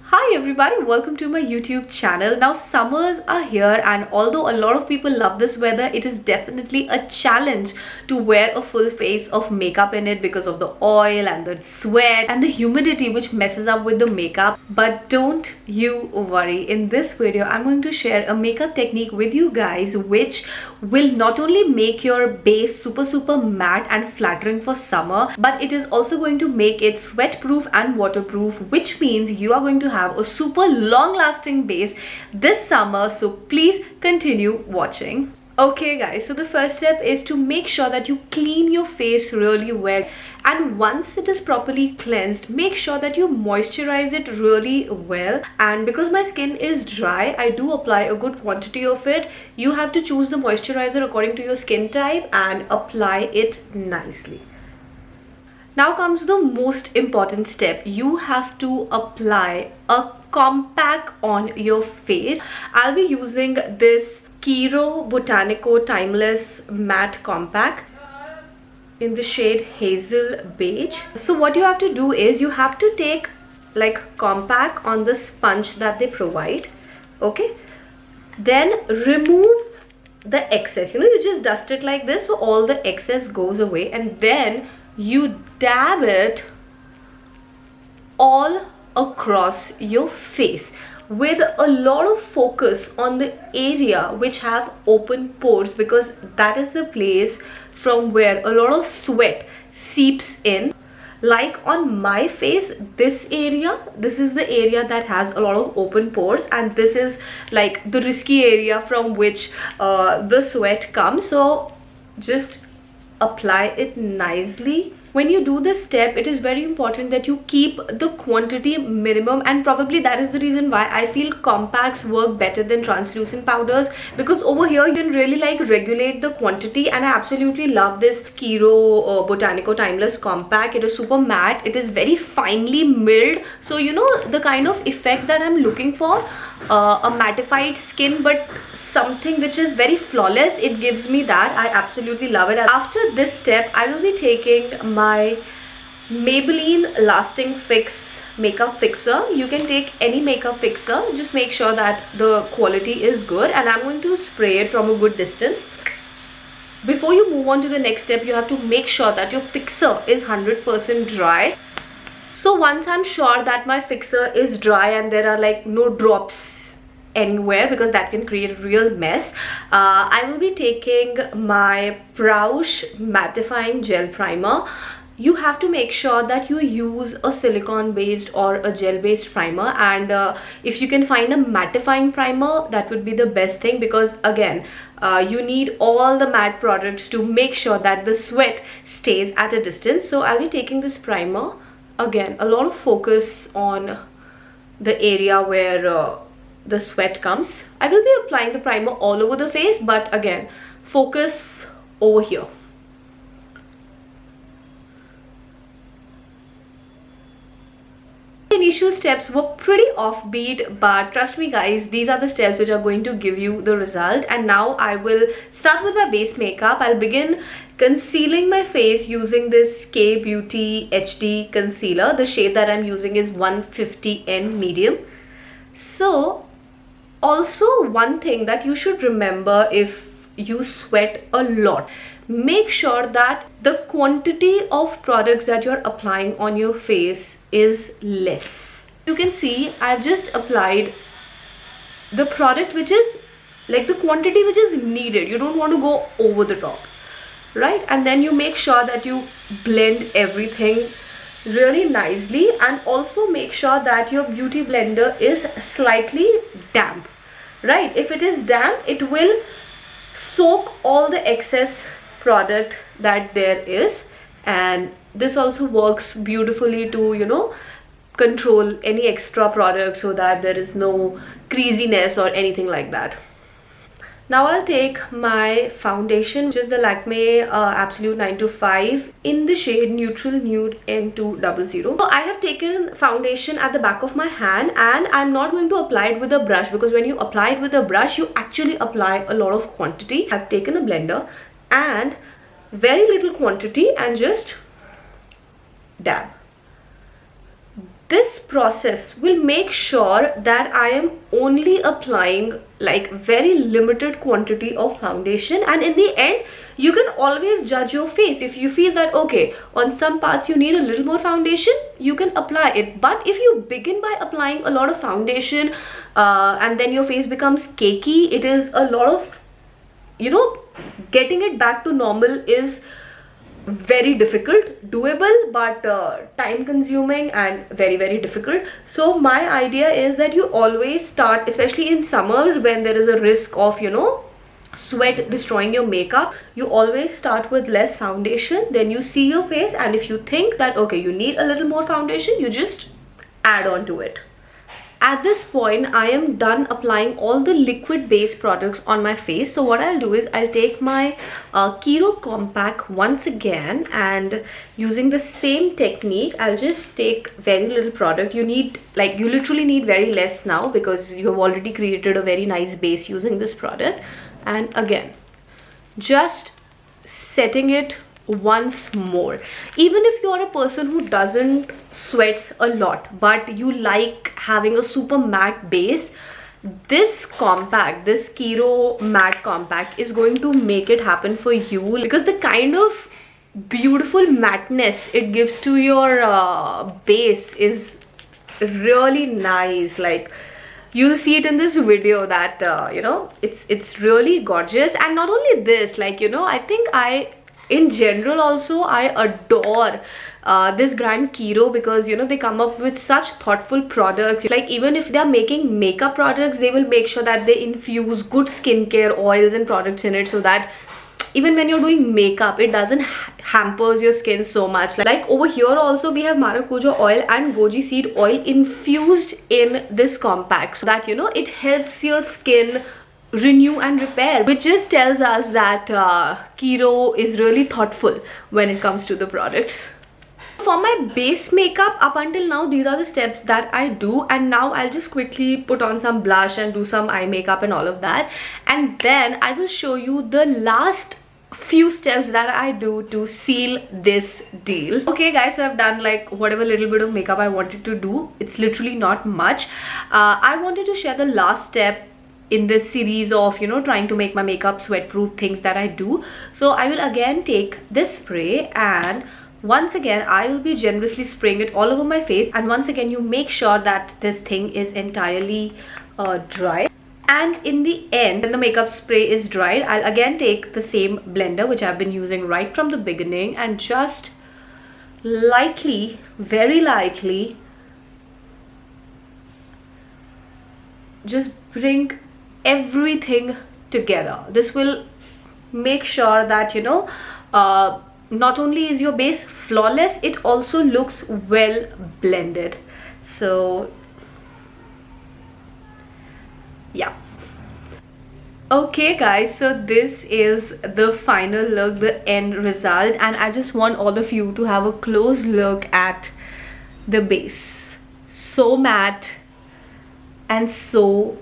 Hi everybody, welcome to my YouTube channel. Now summers are here, and although a lot of people love this weather, it is definitely a challenge to wear a full face of makeup in it because of the oil and the sweat and the humidity which messes up with the makeup. But don't you worry, in this video I'm going to share a makeup technique with you guys which will not only make your base super matte and flattering for summer, but it is also going to make it sweat proof and waterproof, which means you are going to have a super long lasting base this summer. So please continue watching. Okay guys, so the first step is to make sure that you clean your face really well, and once it is properly cleansed, make sure that you moisturize it really well. And because my skin is dry, I do apply a good quantity of it. You have to choose the moisturizer according to your skin type and apply it nicely. Now comes the most important step. You have to apply a compact on your face. I'll be using this Kiro Botanico Timeless Matte Compact in the shade Hazel Beige. So what you have to do is you have to take like compact on the sponge that they provide, okay? Then remove the excess. You just dust it like this so all the excess goes away, and then you dab it all across your face with a lot of focus on the area which have open pores, because that is the place from where a lot of sweat seeps in. Like on my face, this is the area that has a lot of open pores, and this is like the risky area from which the sweat comes. So just apply it nicely. When you do this step, it is very important that you keep the quantity minimum, and probably that is the reason why I feel compacts work better than translucent powders, because over here you can really like regulate the quantity. And I absolutely love this Kiro Botanico Timeless Compact. It is super matte, it is very finely milled, so you know the kind of effect that I'm looking for, a mattified skin but something which is very flawless. It gives me that. I absolutely love it. After this step, I will be taking my Maybelline Lasting Fix makeup fixer. You can take any makeup fixer, just make sure that the quality is good, and I'm going to spray it from a good distance. Before you move on to the next step, you have to make sure that your fixer is 100% dry. So once I'm sure that my fixer is dry and there are like no drops anywhere, because that can create a real mess, I will be taking my PRAUSH Mattifying Gel Primer. You have to make sure that you use a silicone based or a gel based primer, and if you can find a mattifying primer, that would be the best thing, because again you need all the matte products to make sure that the sweat stays at a distance. So I'll be taking this primer. Again, a lot of focus on the area where the sweat comes. I will be applying the primer all over the face, but again, focus over here. Initial steps were pretty offbeat, but trust me guys, these are the steps which are going to give you the result. And now I will start with my base makeup. I'll begin concealing my face using this K Beauty HD concealer. The shade that I'm using is 150N medium. So also one thing that you should remember, if you sweat a lot, make sure that the quantity of products that you're applying on your face is less. You can see I've just applied the product which is like the quantity which is needed. You don't want to go over the top, right? And then you make sure that you blend everything really nicely, and also make sure that your beauty blender is slightly damp, right? If it is damp, it will soak all the excess product that there is, and this also works beautifully to control any extra product so that there is no creasiness or anything like that. Now I'll take my foundation, which is the Lakme Absolute 925 in the shade Neutral Nude N200. So I have taken foundation at the back of my hand, and I'm not going to apply it with a brush, because when you apply it with a brush, you actually apply a lot of quantity. I've taken a blender and very little quantity and just dab. this process will make sure that I am only applying like very limited quantity of foundation, and in the end you can always judge your face. If you feel that okay, on some parts you need a little more foundation, you can apply it. But if you begin by applying a lot of foundation and then your face becomes cakey, it is a lot of, you know, getting it back to normal is very difficult, doable, but time consuming and very difficult. So my idea is that you always start, especially in summers when there is a risk of, you know, sweat destroying your makeup, you always start with less foundation, then you see your face, and if you think that okay, you need a little more foundation, you just add on to it. At this point, I am done applying all the liquid based products on my face. So what I'll do is I'll take my Kiro Compact once again, and using the same technique, I'll just take very little product. You need, like, you literally need very less now because you have already created a very nice base using this product. And again, just setting it once more. Even if you're a person who doesn't sweat a lot but you like having a super matte base, this compact, this Kiro matte compact is going to make it happen for you, because the kind of beautiful matteness it gives to your base is really nice. Like, you'll see it in this video that you know, it's really gorgeous. And not only this, like, you know, I think in general also I adore this brand Kiro, because you know, they come up with such thoughtful products. Like, even if they're making makeup products, they will make sure that they infuse good skincare oils and products in it, so that even when you're doing makeup, it doesn't hampers your skin so much. Like over here also we have maracuja oil and goji seed oil infused in this compact, so that, you know, it helps your skin renew and repair, which just tells us that Kiro is really thoughtful when it comes to the products. For my base makeup, up until now, these are the steps that I do, and now I'll just quickly put on some blush and do some eye makeup and all of that, and then I will show you the last few steps that I do to seal this deal. Okay guys, so I've done like whatever little bit of makeup I wanted to do. It's literally not much. I wanted to share the last step in this series of, you know, trying to make my makeup sweat proof things that I do. So I will again take this spray, and once again I will be generously spraying it all over my face, and once again you make sure that this thing is entirely dry. And in the end, when the makeup spray is dried, I'll again take the same blender which I've been using right from the beginning, and just lightly, very lightly, just bring everything together. This will make sure that, you know, not only is your base flawless, it also looks well blended. So yeah. Okay guys, so this is the final look, the end result, and I just want all of you to have a close look at the base. So matte and so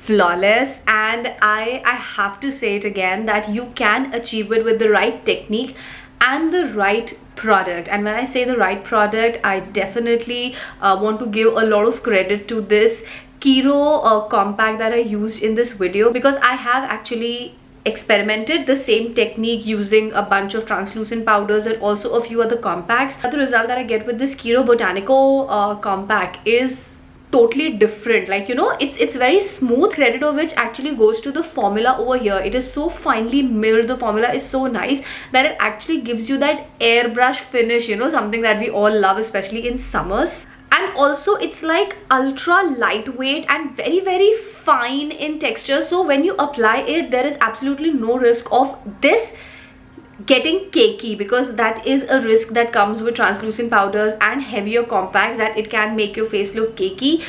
flawless, and I have to say it again that you can achieve it with the right technique and the right product. And when I say the right product, I definitely want to give a lot of credit to this Kiro compact that I used in this video, because I have actually experimented the same technique using a bunch of translucent powders and also a few other compacts. The result that I get with this Kiro Botanico compact is totally different. Like, you know, it's very smooth. Credit of which actually goes to the formula over here. It is so finely milled. The formula is so nice that it actually gives you that airbrush finish, you know, something that we all love, especially in summers. And also it's like ultra lightweight and very fine in texture, so when you apply it, there is absolutely no risk of this getting cakey, because that is a risk that comes with translucent powders and heavier compacts, that it can make your face look cakey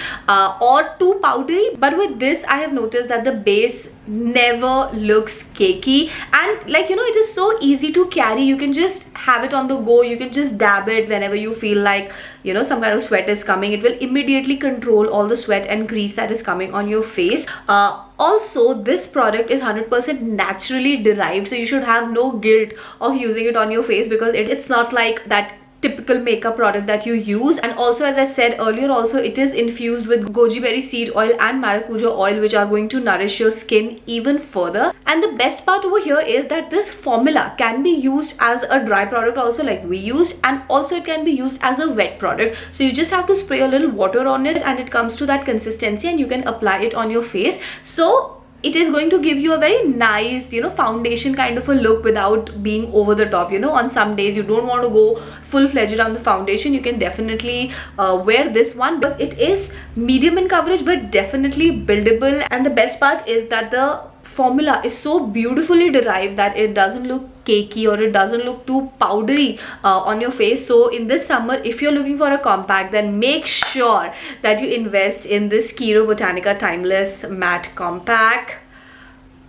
or too powdery. But with this, I have noticed that the base never looks cakey, and like, you know, it is so easy to carry. You can just have it on the go. You can just dab it whenever you feel like, you know, some kind of sweat is coming. It will immediately control all the sweat and grease that is coming on your face. Also, this product is 100% naturally derived, so you should have no guilt of using it on your face, because it's not like that typical makeup product that you use. And also, as I said earlier, also it is infused with goji berry seed oil and maracuja oil, which are going to nourish your skin even further. And the best part over here is that this formula can be used as a dry product also, like we used, and also it can be used as a wet product. So you just have to spray a little water on it and it comes to that consistency and you can apply it on your face. So it is going to give you a very nice, you know, foundation kind of a look without being over the top. You know, on some days you don't want to go full-fledged on the foundation, you can definitely wear this one because it is medium in coverage but definitely buildable. And the best part is that the formula is so beautifully derived that it doesn't look cakey or it doesn't look too powdery on your face. So in this summer, if you're looking for a compact, then make sure that you invest in this Kiro Botanica Timeless Matte Compact.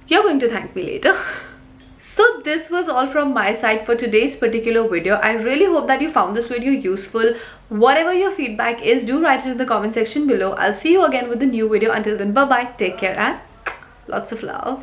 You're going to thank me later. So this was all from my side for today's particular video. I really hope that you found this video useful. Whatever your feedback is, do write it in the comment section below. I'll see you again with a new video. Until then, bye bye, take care and lots of love.